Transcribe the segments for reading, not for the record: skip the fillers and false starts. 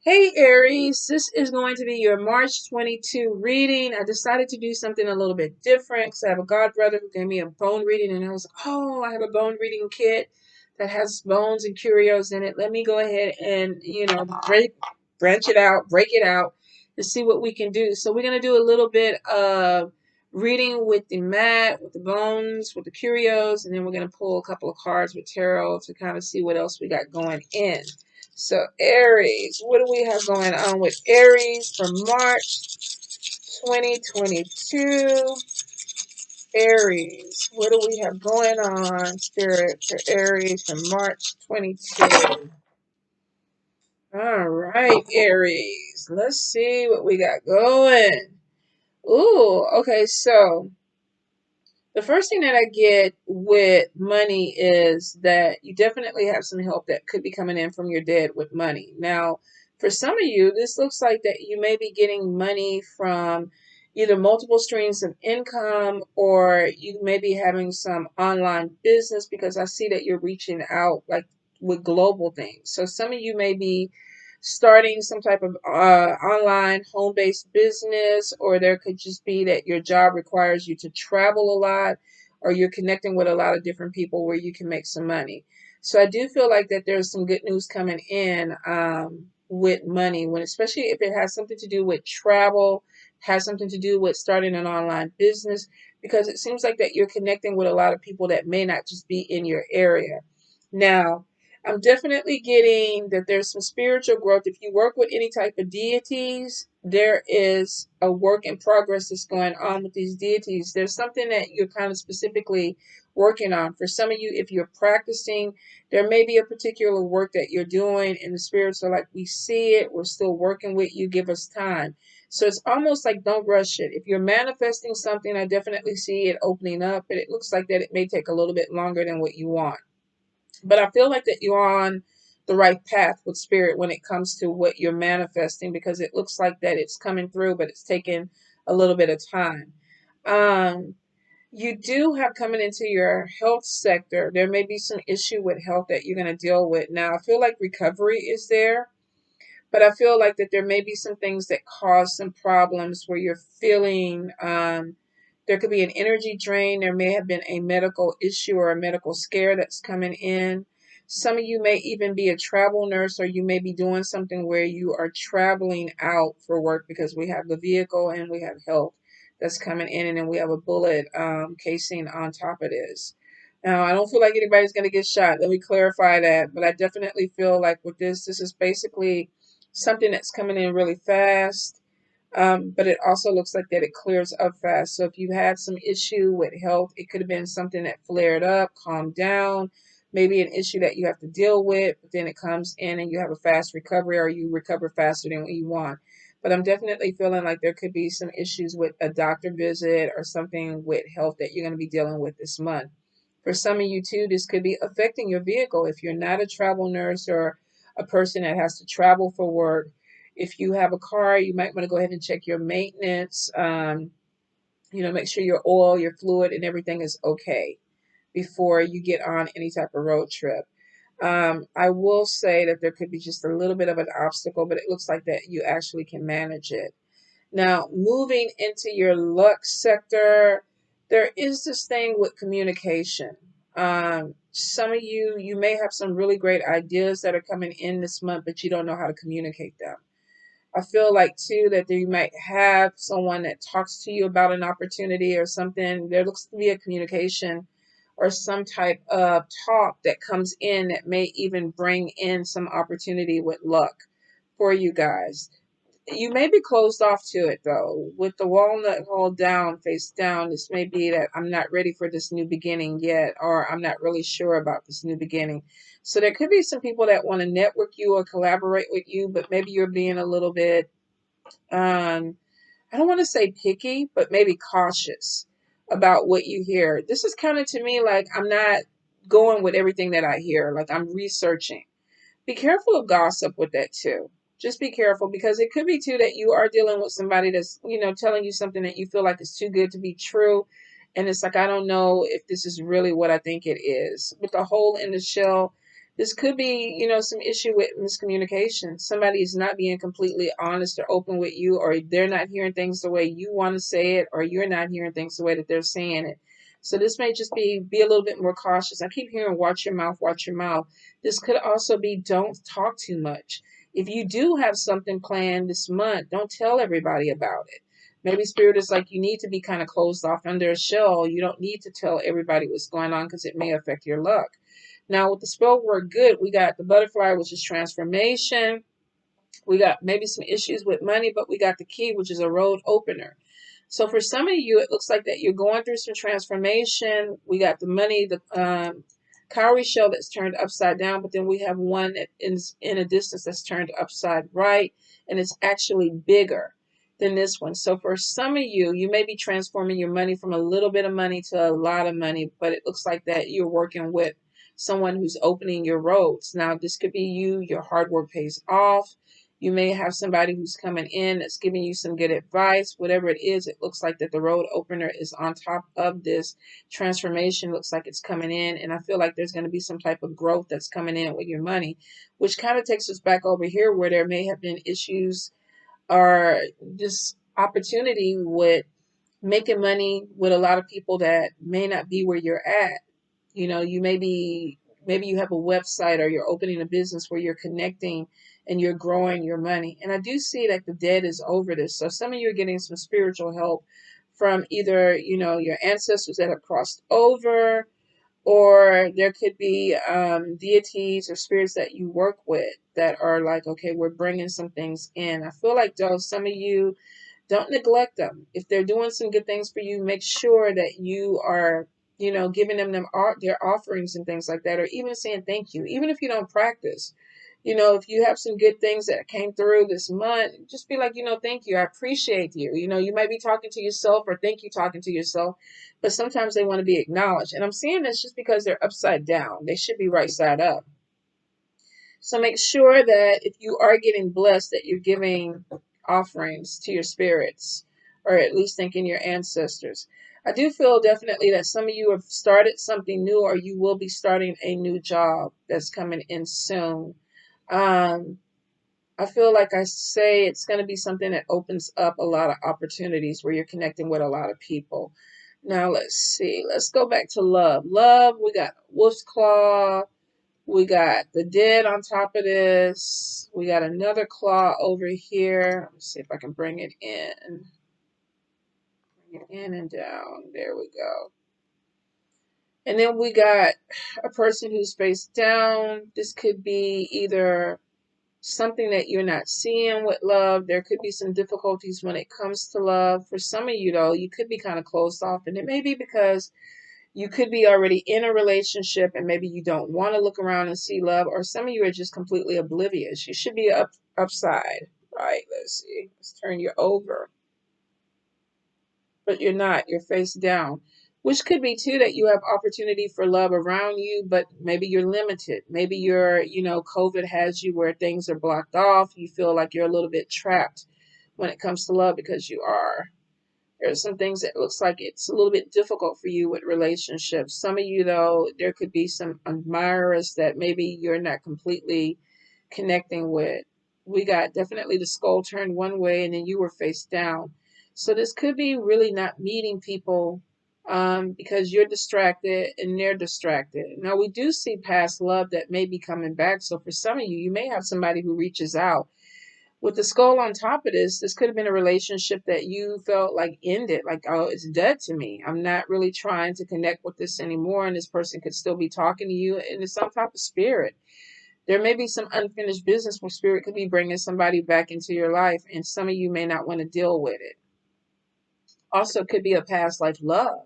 Hey Aries, this is going to be your March 22 reading. I decided to do something a little bit different because I have a god brother who gave me a bone reading, and I was like, oh, I have a bone reading kit that has bones and curios in it. Let me go ahead and, branch it out, break it out, and see what we can do. So we're going to do a little bit of reading with the mat, with the bones, with the curios, and then we're going to pull a couple of cards with tarot to kind of see what else we got going in. So Aries, what do we have going on with Aries for March 2022? Aries, what do we have going on, Spirit, for Aries for March 22? All right, Aries, let's see what we got going. Ooh, okay, so the first thing that I get with money is that you definitely have some help that could be coming in from your dead with money. Now, for some of you, this looks like that you may be getting money from either multiple streams of income, or you may be having some online business, because I see that you're reaching out like with global things. So some of you may be starting some type of online home-based business, or there could just be that your job requires you to travel a lot, or you're connecting with a lot of different people where you can make some money. So I do feel like that there's some good news coming in with money, when especially if it has something to do with travel, has something to do with starting an online business, because it seems like that you're connecting with a lot of people that may not just be in your area. Now, I'm definitely getting that there's some spiritual growth. If you work with any type of deities, there is a work in progress that's going on with these deities. There's something that you're kind of specifically working on. For some of you, if you're practicing, there may be a particular work that you're doing, and the spirits are like, we see it, we're still working with you, give us time. So it's almost like, don't rush it. If you're manifesting something, I definitely see it opening up, but it looks like that it may take a little bit longer than what you want. But I feel like that you're on the right path with spirit when it comes to what you're manifesting, because it looks like that it's coming through, but it's taking a little bit of time. Um, you do have coming into your health sector, there may be some issue with health that you're going to deal with. Now, I feel like recovery is there, but I feel like that there may be some things that cause some problems where you're feeling there could be an energy drain. There may have been a medical issue or a medical scare that's coming in. Some of you may even be a travel nurse, or you may be doing something where you are traveling out for work, because we have the vehicle and we have health that's coming in, and then we have a bullet casing on top of this. Now, I don't feel like anybody's going to get shot. Let me clarify that. But I definitely feel like with this is basically something that's coming in really fast, but it also looks like that it clears up fast. So if you had some issue with health, it could have been something that flared up, calmed down, maybe an issue that you have to deal with, but then it comes in and you have a fast recovery, or you recover faster than what you want. But I'm definitely feeling like there could be some issues with a doctor visit or something with health that you're going to be dealing with this month. For some of you too, this could be affecting your vehicle. If you're not a travel nurse or a person that has to travel for work, if you have a car, you might want to go ahead and check your maintenance. Make sure your oil, your fluid, and everything is okay before you get on any type of road trip. I will say that there could be just a little bit of an obstacle, but it looks like that you actually can manage it. Now, moving into your luck sector, there is this thing with communication. Some of you, you may have some really great ideas that are coming in this month, but you don't know how to communicate them. I feel like too that you might have someone that talks to you about an opportunity or something. There looks to be a communication or some type of talk that comes in that may even bring in some opportunity with luck for you guys. You may be closed off to it though. With the walnut hole down, face down, this may be that I'm not ready for this new beginning yet, or I'm not really sure about this new beginning. So there could be some people that want to network you or collaborate with you, but maybe you're being a little bit, I don't want to say picky, but maybe cautious about what you hear. This is kind of to me like I'm not going with everything that I hear, like I'm researching. Be careful of gossip with that too. Just be careful, because it could be too that you are dealing with somebody that's, telling you something that you feel like is too good to be true. And it's like, I don't know if this is really what I think it is. With the hole in the shell, This could be, some issue with miscommunication. Somebody is not being completely honest or open with you, or they're not hearing things the way you want to say it, or you're not hearing things the way that they're saying it. So this may just be a little bit more cautious. I keep hearing watch your mouth, watch your mouth. This could also be don't talk too much. If you do have something planned this month, don't tell everybody about it. Maybe spirit is like you need to be kind of closed off under a shell. You don't need to tell everybody what's going on because it may affect your luck. Now, with the spell word good, we got the butterfly, which is transformation. We got maybe some issues with money, but we got the key, which is a road opener. So for some of you, it looks like that you're going through some transformation. We got the money, the cowrie shell that's turned upside down, but then we have one that is in a distance that's turned upside right, and it's actually bigger than this one. So for some of you, you may be transforming your money from a little bit of money to a lot of money, but it looks like that you're working with someone who's opening your roads. Now, this could be you. Your hard work pays off. You may have somebody who's coming in that's giving you some good advice. Whatever it is, it looks like that the road opener is on top of this transformation. Looks like it's coming in. And I feel like there's going to be some type of growth that's coming in with your money, which kind of takes us back over here where there may have been issues or just opportunity with making money with a lot of people that may not be where you're at. You maybe you have a website or you're opening a business where you're connecting and you're growing your money. And I do see that the dead is over this. So some of you are getting some spiritual help from either, your ancestors that have crossed over, or there could be deities or spirits that you work with that are like, okay, we're bringing some things in. I feel like, though, some of you don't neglect them. If they're doing some good things for you, make sure that you are, giving them their offerings and things like that, or even saying thank you. Even if you don't practice, if you have some good things that came through this month, just be like, thank you. I appreciate you. You might be talking to yourself or think you talking to yourself, but sometimes they want to be acknowledged. And I'm saying this just because they're upside down. They should be right side up. So make sure that if you are getting blessed, that you're giving offerings to your spirits, or at least thanking your ancestors. I do feel definitely that some of you have started something new, or you will be starting a new job that's coming in soon. Um, I feel like I say it's going to be something that opens up a lot of opportunities where you're connecting with a lot of people. Now, let's see. Let's go back to love. Love, we got Wolf's Claw. We got the dead on top of this. We got another claw over here. Let's see if I can bring it in. Bring it in and down. There we go. And then we got a person who's face down. This could be either something that you're not seeing with love. There could be some difficulties when it comes to love. For some of you, though, you could be kind of closed off. And it may be because you could be already in a relationship and maybe you don't want to look around and see love, or some of you are just completely oblivious. You should be upside, right? Let's see. Let's turn you over. But you're not. You're face down. Which could be too that you have opportunity for love around you, but maybe you're limited. Maybe COVID has you where things are blocked off. You feel like you're a little bit trapped when it comes to love because you are. There's some things that looks like it's a little bit difficult for you with relationships. Some of you, though, there could be some admirers that maybe you're not completely connecting with. We got definitely the skull turned one way and then you were face down. So this could be really not meeting people because you're distracted and they're distracted. Now, we do see past love that may be coming back. So for some of you, you may have somebody who reaches out. With the skull on top of this could have been a relationship that you felt like ended, like, oh, it's dead to me. I'm not really trying to connect with this anymore. And this person could still be talking to you. And it's some type of spirit. There may be some unfinished business where spirit could be bringing somebody back into your life. And some of you may not want to deal with it. Also, could be a past life love.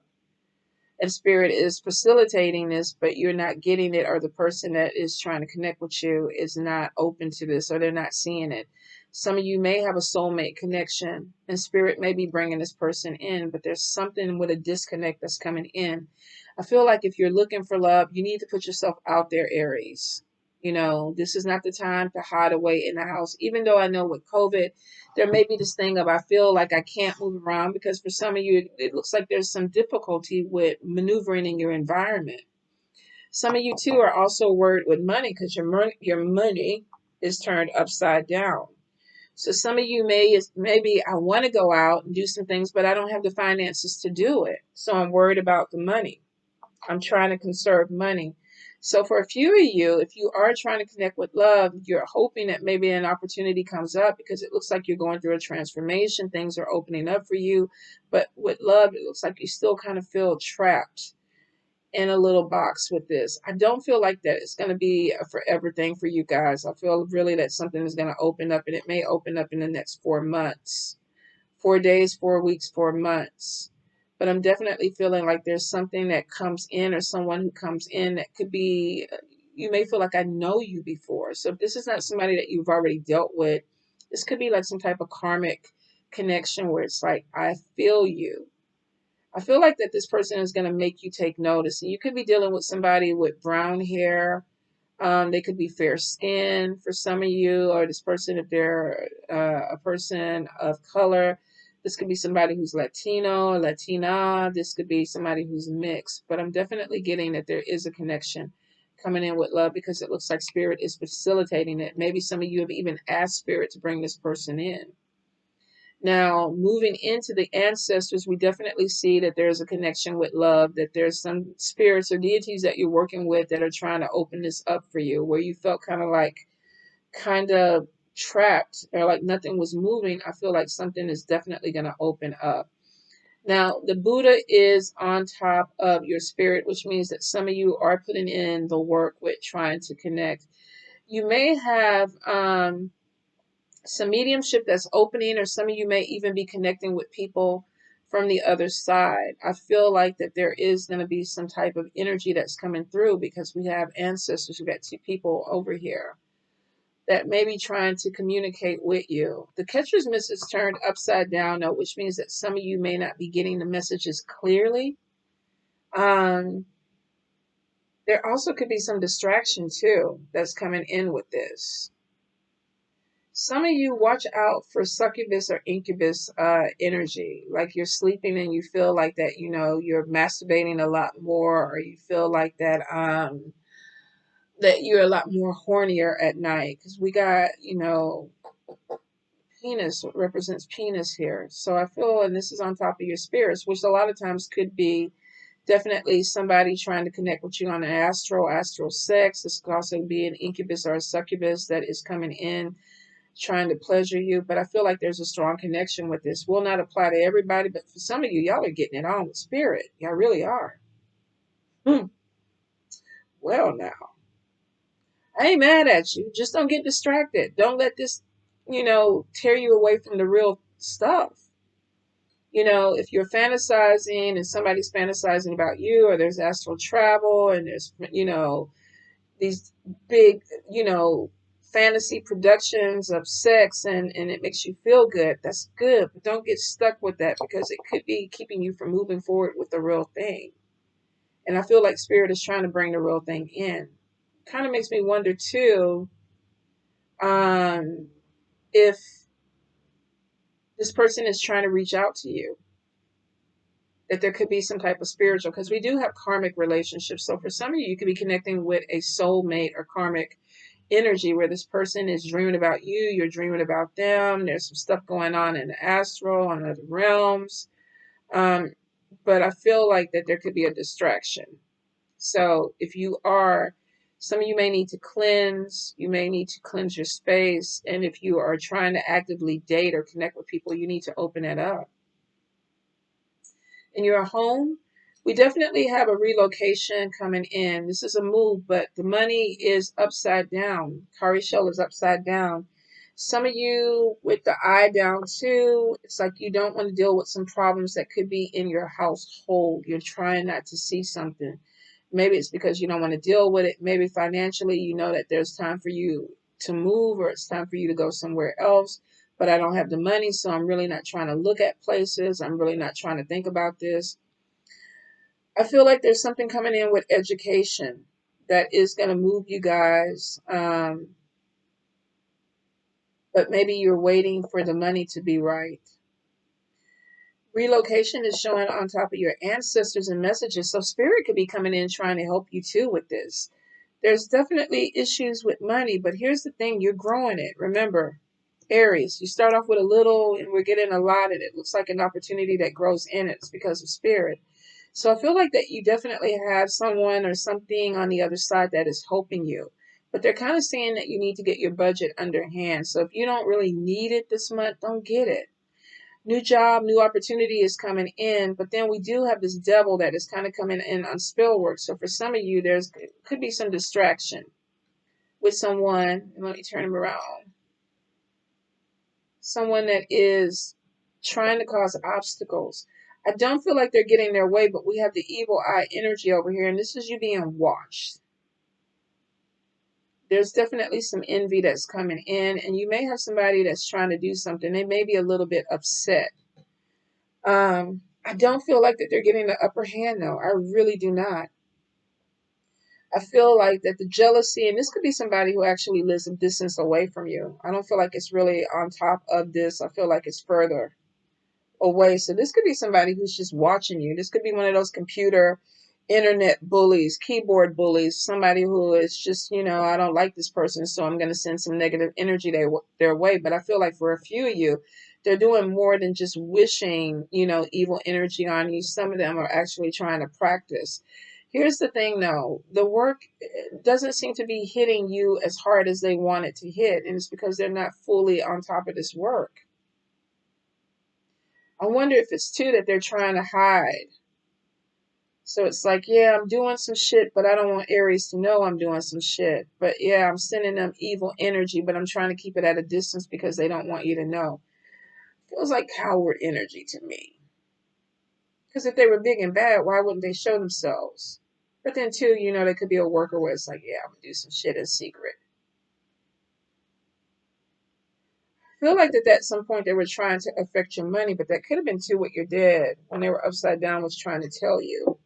And spirit is facilitating this, but you're not getting it, or the person that is trying to connect with you is not open to this, or they're not seeing it. Some of you may have a soulmate connection, and spirit may be bringing this person in, but there's something with a disconnect that's coming in. I feel like if you're looking for love, you need to put yourself out there, Aries. This is not the time to hide away in the house. Even though I know with COVID, there may be this thing of I feel like I can't move around, because for some of you, it looks like there's some difficulty with maneuvering in your environment. Some of you too are also worried with money because your money is turned upside down. So some of you maybe I want to go out and do some things, but I don't have the finances to do it. So I'm worried about the money. I'm trying to conserve money. So for a few of you, if you are trying to connect with love, you're hoping that maybe an opportunity comes up because it looks like you're going through a transformation. Things are opening up for you. But with love, it looks like you still kind of feel trapped in a little box with this. I don't feel like that it's going to be a forever thing for you guys. I feel really that something is going to open up, and it may open up in the next 4 months. 4 days, 4 weeks, 4 months. But I'm definitely feeling like there's something that comes in or someone who comes in that could be, you may feel like I know you before. So if this is not somebody that you've already dealt with, this could be like some type of karmic connection where it's like, I feel you. I feel like that this person is going to make you take notice. And you could be dealing with somebody with brown hair. They could be fair skinned for some of you, or this person, if they're a person of color, this could be somebody who's Latino, Latina. This could be somebody who's mixed. But I'm definitely getting that there is a connection coming in with love because it looks like Spirit is facilitating it. Maybe some of you have even asked Spirit to bring this person in. Now, moving into the ancestors, we definitely see that there's a connection with love, that there's some spirits or deities that you're working with that are trying to open this up for you, where you felt kind of trapped or like nothing was moving. I feel like something is definitely going to open up. Now, the Buddha is on top of your spirit, which means that some of you are putting in the work with trying to connect. You may have some mediumship that's opening, or some of you may even be connecting with people from the other side. I feel like that there is going to be some type of energy that's coming through because we have ancestors. We've got two people over here that may be trying to communicate with you. The catcher's mitt is turned upside down though, which means that some of you may not be getting the messages clearly. There also could be some distraction too that's coming in with this. Some of you watch out for succubus or incubus energy, like you're sleeping and you feel like that, you're masturbating a lot more, or you feel like that that you're a lot more hornier at night because we got, penis represents penis here. So I feel, and this is on top of your spirits, which a lot of times could be definitely somebody trying to connect with you on an astral sex. This could also be an incubus or a succubus that is coming in trying to pleasure you, but I feel like there's a strong connection with this. Will not apply to everybody, but for some of you, y'all are getting it on with spirit. Y'all really are. Well, now, I ain't mad at you. Just don't get distracted. Don't let this, tear you away from the real stuff. If you're fantasizing and somebody's fantasizing about you, or there's astral travel and there's, these big, fantasy productions of sex and it makes you feel good, that's good. But don't get stuck with that because it could be keeping you from moving forward with the real thing. And I feel like Spirit is trying to bring the real thing in. Kind of makes me wonder too, if this person is trying to reach out to you, that there could be some type of spiritual, because we do have karmic relationships. So for some of you, you could be connecting with a soulmate or karmic energy where this person is dreaming about you, you're dreaming about them. There's some stuff going on in the astral, on other realms. But I feel like that there could be a distraction. So if you are, some of you may need to cleanse, you may need to cleanse your space. And if you are trying to actively date or connect with people, you need to open it up. In your home, we definitely have a relocation coming in. This is a move, but the money is upside down. Kari shell is upside down. Some of you with the eye down too, it's like you don't want to deal with some problems that could be in your household. You're trying not to see something. Maybe it's because you don't want to deal with it. Maybe financially, you know that there's time for you to move, or it's time for you to go somewhere else. But I don't have the money, so I'm really not trying to look at places. I'm really not trying to think about this. I feel like there's something coming in with education that is going to move you guys. But maybe you're waiting for the money to be right. Relocation is showing on top of your ancestors and messages. So spirit could be coming in trying to help you too with this. There's definitely issues with money, but here's the thing, you're growing it. Remember, Aries, you start off with a little and we're getting a lot and it looks like an opportunity that grows in it. It's because of spirit. So I feel like that you definitely have someone or something on the other side that is helping you. But they're kind of saying that you need to get your budget under hand. So if you don't really need it this month, don't get it. New job, new opportunity is coming in, but then we do have this devil that is kind of coming in on spill work. So for some of you, there's could be some distraction with someone. Let me turn him around. Someone that is trying to cause obstacles. I don't feel like they're getting their way, but we have the evil eye energy over here, and this is you being watched. There's definitely some envy that's coming in, and you may have somebody that's trying to do something. They may be a little bit upset. I don't feel like that they're getting the upper hand, though. I really do not. I feel like that the jealousy, and this could be somebody who actually lives a distance away from you. I don't feel like it's really on top of this. I feel like it's further away. So this could be somebody who's just watching you. This could be one of those computer, internet bullies, keyboard bullies, somebody who is just, I don't like this person, so I'm going to send some negative energy their way. But I feel like for a few of you, they're doing more than just wishing, evil energy on you. Some of them are actually trying to practice. Here's the thing, though. The work doesn't seem to be hitting you as hard as they want it to hit, and it's because they're not fully on top of this work. I wonder if it's too that they're trying to hide. So it's like, yeah, I'm doing some shit, but I don't want Aries to know I'm doing some shit. But yeah, I'm sending them evil energy, but I'm trying to keep it at a distance because they don't want you to know. Feels like coward energy to me. Because if they were big and bad, why wouldn't they show themselves? But then too, they could be a worker where it's like, yeah, I'm gonna do some shit in secret. I feel like that at some point they were trying to affect your money, but that could have been too what your dad, when they were upside down, was trying to tell you.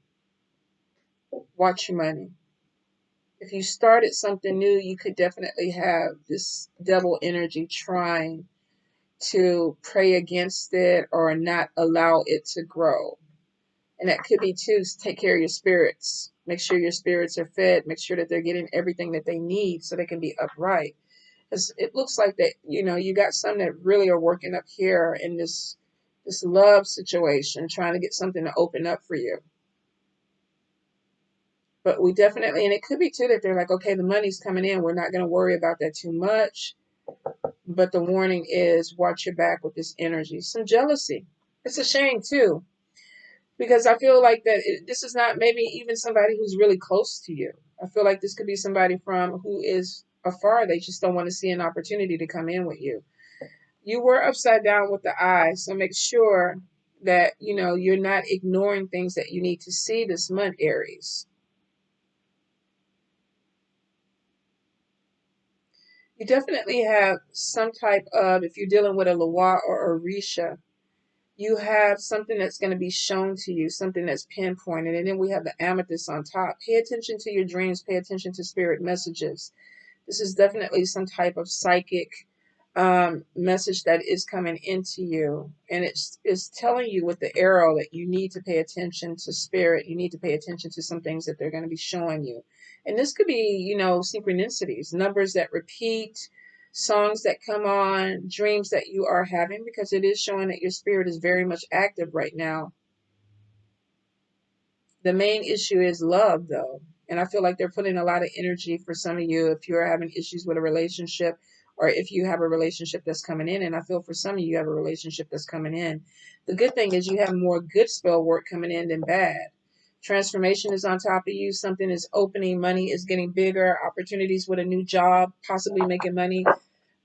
Watch your money. If you started something new, you could definitely have this devil energy trying to pray against it or not allow it to grow. And that could be too, take care of your spirits. Make sure your spirits are fed. Make sure that they're getting everything that they need so they can be upright. Because it looks like that, you got some that really are working up here in this love situation, trying to get something to open up for you. But we definitely, and it could be too that they're like, okay, the money's coming in. We're not going to worry about that too much. But the warning is watch your back with this energy. Some jealousy. It's a shame too, because I feel like that this is not maybe even somebody who's really close to you. I feel like this could be somebody from who is afar. They just don't want to see an opportunity to come in with you. You were upside down with the eye, so make sure that, you're not ignoring things that you need to see this month, Aries. You definitely have some type of, if you're dealing with a Loa or a Risha, you have something that's going to be shown to you, something that's pinpointed. And then we have the amethyst on top. Pay attention to your dreams. Pay attention to spirit messages. This is definitely some type of psychic message that is coming into you. And it's telling you with the arrow that you need to pay attention to spirit. You need to pay attention to some things that they're going to be showing you. And this could be, synchronicities, numbers that repeat, songs that come on, dreams that you are having, because it is showing that your spirit is very much active right now. The main issue is love, though. And I feel like they're putting a lot of energy for some of you if you're having issues with a relationship or if you have a relationship that's coming in. And I feel for some of you have a relationship that's coming in. The good thing is you have more good spell work coming in than bad. Transformation is on top of you. Something is opening. Money is getting bigger. Opportunities with a new job, possibly making money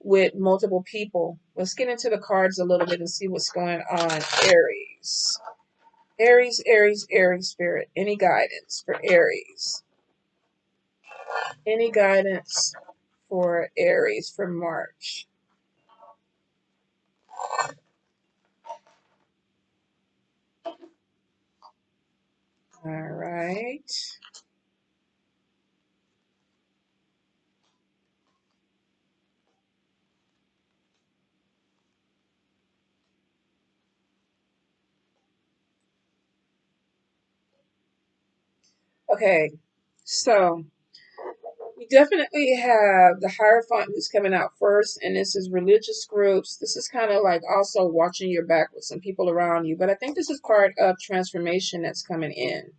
with multiple people. Let's get into the cards a little bit and see what's going on, Aries. Aries, Aries, Aries spirit. Any guidance for Aries? Any guidance for Aries for March? All right. Okay, so we definitely have the Hierophant who's coming out first, and this is religious groups. This is kind of like also watching your back with some people around you, but I think this is part of transformation that's coming in.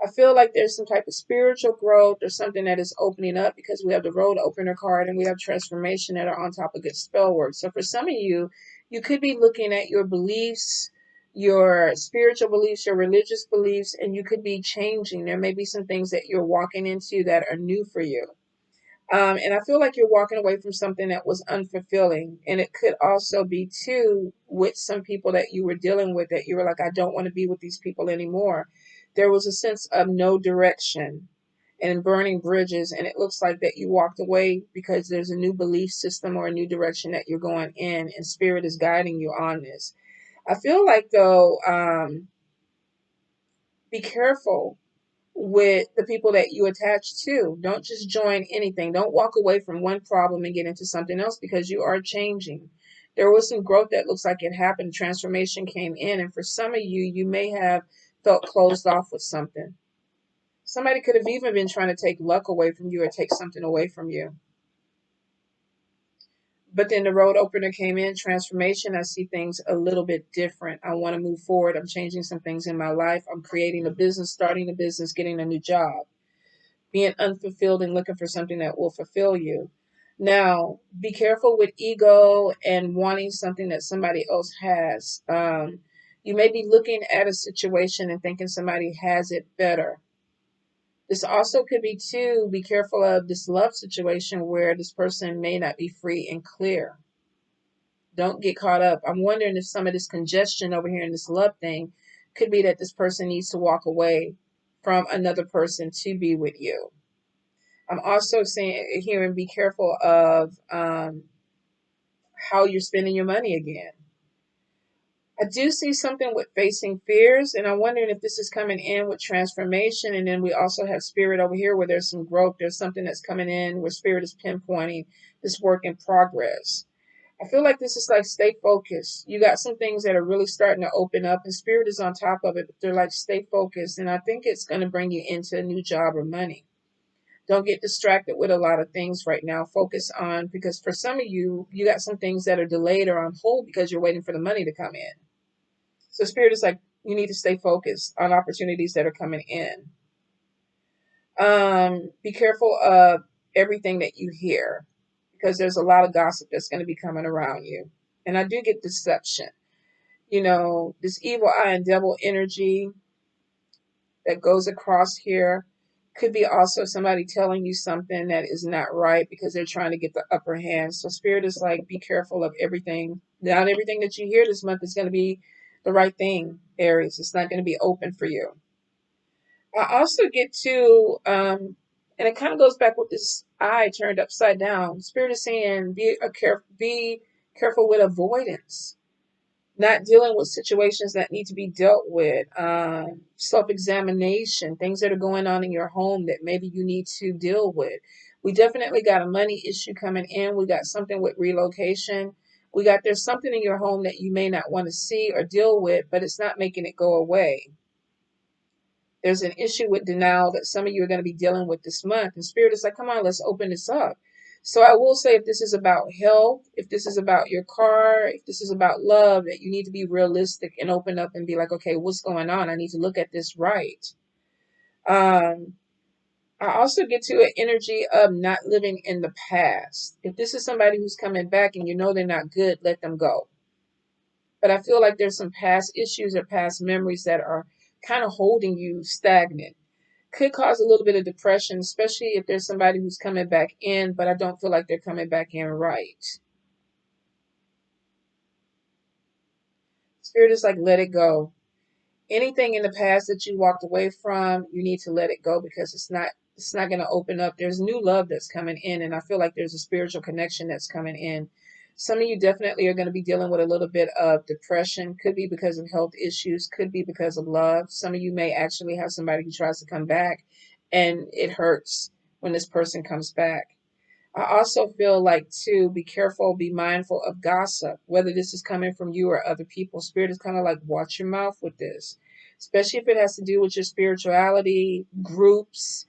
I feel like there's some type of spiritual growth or something that is opening up because we have the road opener card and we have transformation that are on top of good spell work. So for some of you, you could be looking at your beliefs, your spiritual beliefs, your religious beliefs, and you could be changing. There may be some things that you're walking into that are new for you. And I feel like you're walking away from something that was unfulfilling. And it could also be, too, with some people that you were dealing with that you were like, I don't want to be with these people anymore. There was a sense of no direction and burning bridges. And it looks like that you walked away because there's a new belief system or a new direction that you're going in. And Spirit is guiding you on this. I feel like, though, be careful with the people that you attach to. Don't just join anything. Don't walk away from one problem and get into something else because you are changing. There was some growth that looks like it happened. Transformation came in. And for some of you, you may have felt closed off with something. Somebody could have even been trying to take luck away from you or take something away from you. But then the road opener came in, transformation. I see things a little bit different. I want to move forward. I'm changing some things in my life. I'm creating a business, starting a business, getting a new job. Being unfulfilled and looking for something that will fulfill you. Now, be careful with ego and wanting something that somebody else has. You may be looking at a situation and thinking somebody has it better. This also could be, too, be careful of this love situation where this person may not be free and clear. Don't get caught up. I'm wondering if some of this congestion over here in this love thing could be that this person needs to walk away from another person to be with you. I'm also saying here and be careful of how you're spending your money again. I do see something with facing fears, and I'm wondering if this is coming in with transformation. And then we also have Spirit over here where there's some growth. There's something that's coming in where Spirit is pinpointing this work in progress. I feel like this is like stay focused. You got some things that are really starting to open up, and Spirit is on top of it. But they're like stay focused, and I think it's going to bring you into a new job or money. Don't get distracted with a lot of things right now. Focus on, because for some of you, you got some things that are delayed or on hold because you're waiting for the money to come in. So Spirit is like, you need to stay focused on opportunities that are coming in. Be careful of everything that you hear because there's a lot of gossip that's going to be coming around you. And I do get deception. You know, this evil eye and devil energy that goes across here could be also somebody telling you something that is not right because they're trying to get the upper hand. So Spirit is like, be careful of everything. Not everything that you hear this month is going to be the right thing, Aries. It's not going to be open for you. I also get to, and it kind of goes back with this eye turned upside down. Spirit is saying, be careful with avoidance. Not dealing with situations that need to be dealt with, self-examination, things that are going on in your home that maybe you need to deal with. We definitely got a money issue coming in. We got something with relocation. We got there's something in your home that you may not want to see or deal with, but it's not making it go away. There's an issue with denial that some of you are going to be dealing with this month. And Spirit is like, come on, let's open this up. So I will say if this is about health, if this is about your car, if this is about love, that you need to be realistic and open up and be like, okay, what's going on? I need to look at this right. I also get to an energy of not living in the past. If this is somebody who's coming back and you know they're not good, let them go. But I feel like there's some past issues or past memories that are kind of holding you stagnant. Could cause a little bit of depression, especially if there's somebody who's coming back in, but I don't feel like they're coming back in right. Spirit is like, let it go. Anything in the past that you walked away from, you need to let it go because it's not going to open up. There's new love that's coming in, and I feel like there's a spiritual connection that's coming in. Some of you definitely are going to be dealing with a little bit of depression. Could be because of health issues, could be because of love. Some of you may actually have somebody who tries to come back, and it hurts when this person comes back. I also feel like to be careful, be mindful of gossip, whether this is coming from you or other people. Spirit is kind of like, watch your mouth with this. especially if it has to do with your spirituality, groups,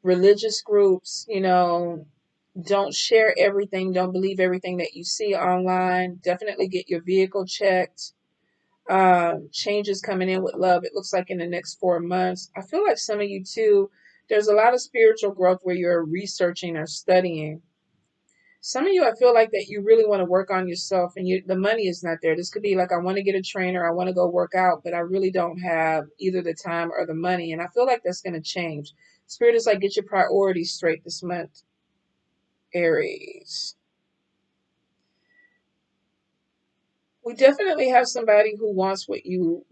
religious groups. Don't share everything. Don't believe everything that you see online. Definitely get your vehicle checked. Changes coming in with love. It looks like in the next 4 months. I feel like some of you too, there's a lot of spiritual growth where you're researching or studying. Some of you, I feel like that you really want to work on yourself and the money is not there. This could be like, I want to get a trainer, I want to go work out, but I really don't have either the time or the money. And I feel like that's going to change. Spirit is like, get your priorities straight this month, Aries. We definitely have somebody who wants what you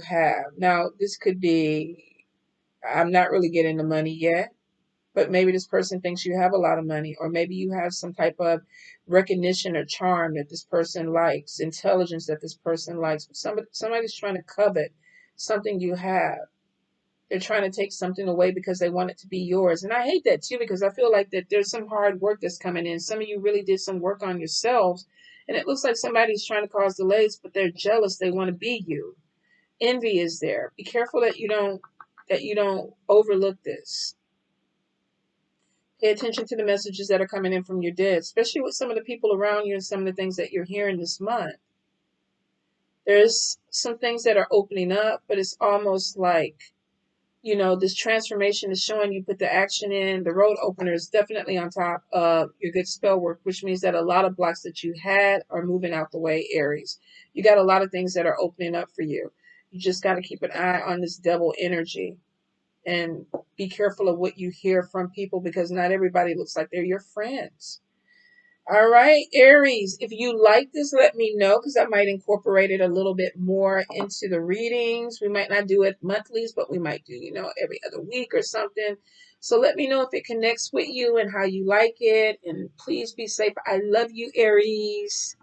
have. Now, this could be, I'm not really getting the money yet, but maybe this person thinks you have a lot of money, or maybe you have some type of recognition or charm that this person likes, intelligence that this person likes. Somebody's trying to covet something you have. They're trying to take something away because they want it to be yours. And I hate that too, because I feel like that there's some hard work that's coming in. Some of you really did some work on yourselves, and it looks like somebody's trying to cause delays, but they're jealous. They want to be you. Envy is there. Be careful that you don't overlook this. Pay attention to the messages that are coming in from your dead, especially with some of the people around you and some of the things that you're hearing this month. There's some things that are opening up, but it's almost like, this transformation is showing you put the action in. The road opener is definitely on top of your good spell work, which means that a lot of blocks that you had are moving out the way, Aries. You got a lot of things that are opening up for you. You just got to keep an eye on this devil energy and be careful of what you hear from people, because not everybody looks like they're your friends. All right, Aries, if you like this, let me know, because I might incorporate it a little bit more into the readings. We might not do it monthlies, but we might do, every other week or something. So let me know if it connects with you and how you like it. And please be safe. I love you, Aries.